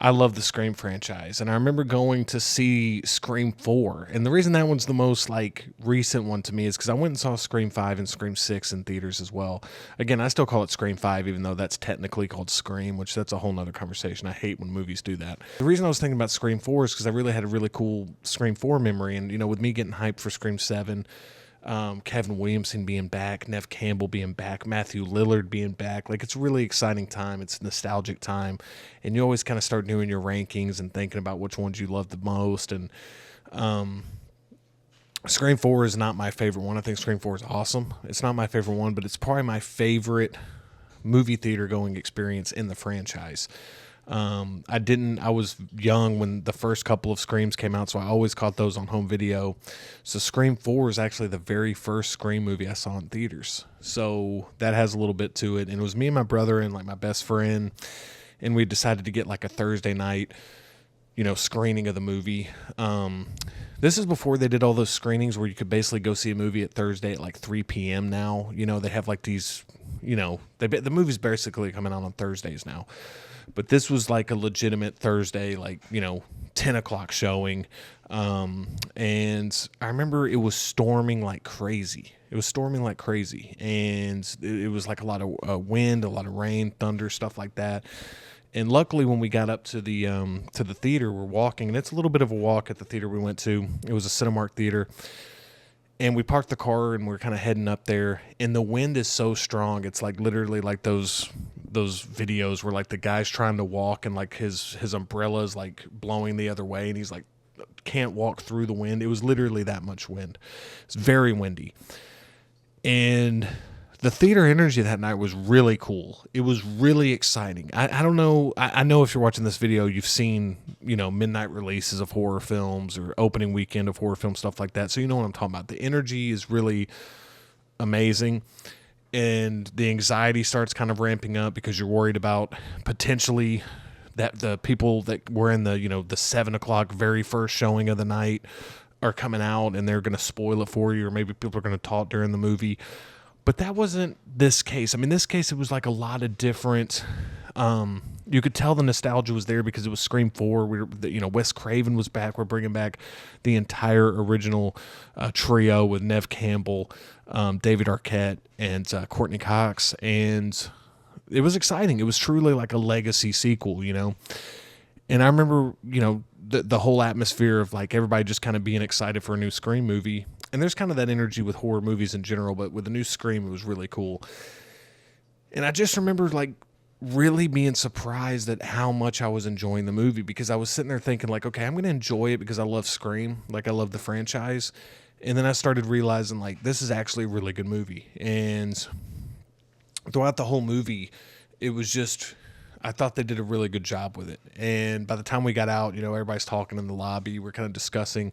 I love the Scream franchise, and I remember going to see Scream 4. And the reason that one's the most like recent one to me is because I went and saw Scream 5 and Scream 6 in theaters as well. Again, I still call it Scream 5, even though that's technically called Scream, which that's a whole nother conversation. I hate when movies do that. The reason I was thinking about Scream 4 is because I really had a really cool Scream 4 memory. And, with me getting hyped for Scream 7, Kevin Williamson being back, Nev Campbell being back, Matthew Lillard being back. Like, it's a really exciting time. It's a nostalgic time. And you always kind of start doing your rankings and thinking about which ones you love the most. And Scream 4 is not my favorite one. I think Scream 4 is awesome. It's not my favorite one, but it's probably my favorite movie theater going experience in the franchise. I was young when the first couple of Screams came out, so I always caught those on home video. So Scream 4 is actually the very first Scream movie I saw in theaters. So that has a little bit to it. And it was me and my brother and like my best friend, and we decided to get like a Thursday night, screening of the movie. This is before they did all those screenings where you could basically go see a movie at Thursday at like 3 p.m. now. They have like these, the movie's basically coming out on Thursdays now. But this was like a legitimate Thursday, like, 10 o'clock showing. And I remember it was storming like crazy. And it was like a lot of wind, a lot of rain, thunder, stuff like that. And luckily, when we got up to the theater, we're walking, and it's a little bit of a walk at the theater we went to. It was a Cinemark theater. And we parked the car and we're kind of heading up there, and the wind is so strong. It's like literally like those videos where like the guy's trying to walk and like his umbrella's like blowing the other way, and he's like can't walk through the wind. It was literally that much wind. It's very windy. And the theater energy that night was really cool. It was really exciting. I don't know. I know if you're watching this video, you've seen, midnight releases of horror films or opening weekend of horror film, stuff like that. So you know what I'm talking about. The energy is really amazing. And the anxiety starts kind of ramping up because you're worried about potentially that the people that were in the 7 o'clock very first showing of the night are coming out and they're going to spoil it for you, or maybe people are going to talk during the movie. But that wasn't this case. I mean, this case, it was like a lot of different, you could tell the nostalgia was there because it was Scream 4. Wes Craven was back. We're bringing back the entire original trio with Nev Campbell, David Arquette, and Courtney Cox. And it was exciting. It was truly like a legacy sequel, And I remember, the whole atmosphere of like everybody just kind of being excited for a new Scream movie. And there's kind of that energy with horror movies in general, but with the new Scream, it was really cool. And I just remember like really being surprised at how much I was enjoying the movie, because I was sitting there thinking like, okay, I'm going to enjoy it because I love Scream. Like I love the franchise. And then I started realizing like, this is actually a really good movie. And throughout the whole movie, it was just, I thought they did a really good job with it. And by the time we got out, everybody's talking in the lobby. We're kind of discussing,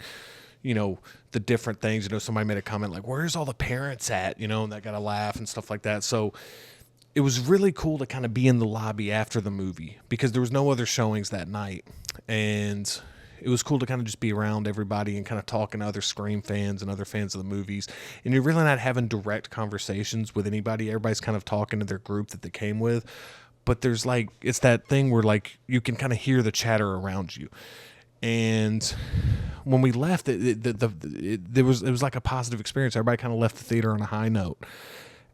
the different things. Somebody made a comment like, where's all the parents at? And that got a laugh and stuff like that. So it was really cool to kind of be in the lobby after the movie because there was no other showings that night. And it was cool to kind of just be around everybody and kind of talking to other Scream fans and other fans of the movies. And you're really not having direct conversations with anybody. Everybody's kind of talking to their group that they came with. But there's like, it's that thing where like you can kind of hear the chatter around you. And when we left, it was like a positive experience. Everybody kind of left the theater on a high note.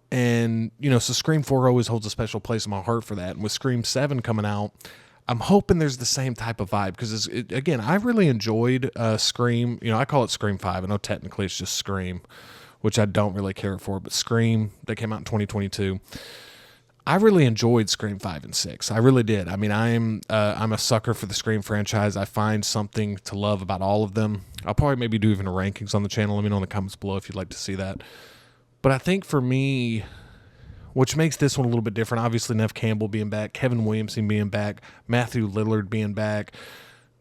And, so Scream 4 always holds a special place in my heart for that. And with Scream 7 coming out, I'm hoping there's the same type of vibe. Because, again, I really enjoyed Scream. I call it Scream 5. I know technically it's just Scream, which I don't really care for. But Scream, that came out in 2022. I really enjoyed Scream 5 and 6. I really did. I mean, I'm a sucker for the Scream franchise. I find something to love about all of them. I'll probably maybe do even a rankings on the channel. Let me know in the comments below if you'd like to see that. But I think for me, which makes this one a little bit different, obviously Nev Campbell being back, Kevin Williamson being back, Matthew Lillard being back,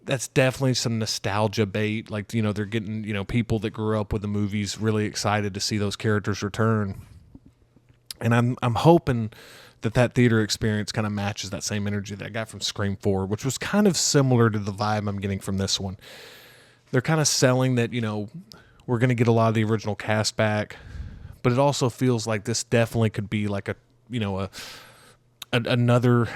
that's definitely some nostalgia bait. Like, they're getting, people that grew up with the movies really excited to see those characters return. And I'm hoping that theater experience kind of matches that same energy that I got from Scream 4, which was kind of similar to the vibe I'm getting from this one. They're kind of selling that, we're going to get a lot of the original cast back, but it also feels like this definitely could be like another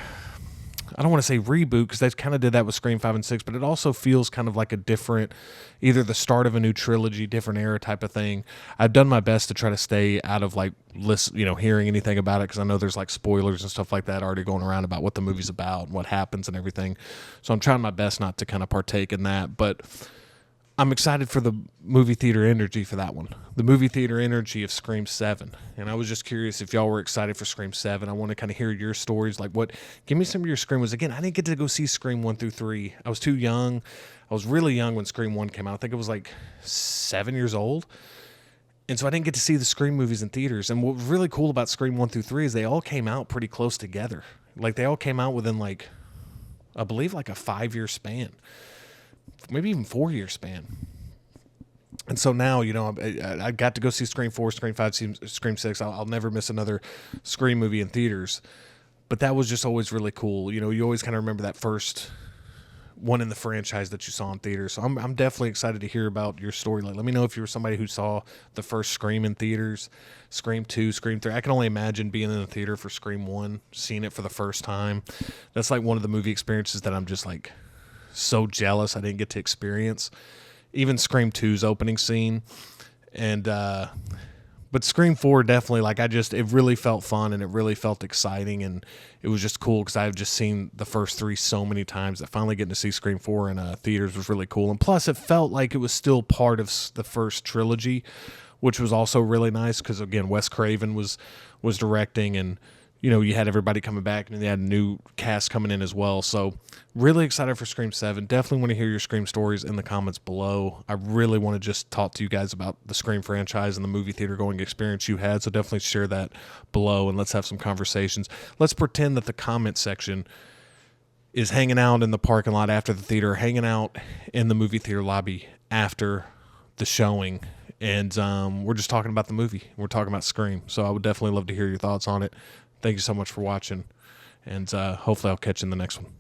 I don't want to say reboot because they kind of did that with Scream 5 and 6, but it also feels kind of like a different, either the start of a new trilogy, different era type of thing. I've done my best to try to stay out of like hearing anything about it because I know there's like spoilers and stuff like that already going around about what the movie's about and what happens and everything. So I'm trying my best not to kind of partake in that, but I'm excited for the movie theater energy for that one. The movie theater energy of Scream 7. And I was just curious if y'all were excited for Scream 7. I want to kind of hear your stories. Like, give me some of your Scream was. Again, I didn't get to go see Scream 1 through 3. I was too young. I was really young when Scream 1 came out. I think it was like 7 years old. And so I didn't get to see the Scream movies in theaters. And what was really cool about Scream 1 through 3 is they all came out pretty close together. Like, they all came out within like, I believe like a 5-year span. Maybe even 4-year span. And so now, I got to go see Scream 4, Scream 5, Scream 6. I'll never miss another Scream movie in theaters. But that was just always really cool. You always kind of remember that first one in the franchise that you saw in theaters. So I'm definitely excited to hear about your story. Like, let me know if you were somebody who saw the first Scream in theaters, Scream 2, Scream 3. I can only imagine being in the theater for Scream 1, seeing it for the first time. That's like one of the movie experiences that I'm just like so jealous I didn't get to experience. Even Scream 2's opening scene. And but Scream 4 definitely, like, it really felt fun and it really felt exciting, and it was just cool because I've just seen the first 3 so many times that finally getting to see Scream 4 in theaters was really cool. And plus it felt like it was still part of the first trilogy, which was also really nice because, again, Wes Craven was directing, and you had everybody coming back, and they had a new cast coming in as well. So really excited for Scream 7. Definitely want to hear your Scream stories in the comments below. I really want to just talk to you guys about the Scream franchise and the movie theater going experience you had. So definitely share that below and let's have some conversations. Let's pretend that the comment section is hanging out in the parking lot after the theater, hanging out in the movie theater lobby after the showing. And we're just talking about the movie. We're talking about Scream. So I would definitely love to hear your thoughts on it. Thank you so much for watching, and hopefully I'll catch you in the next one.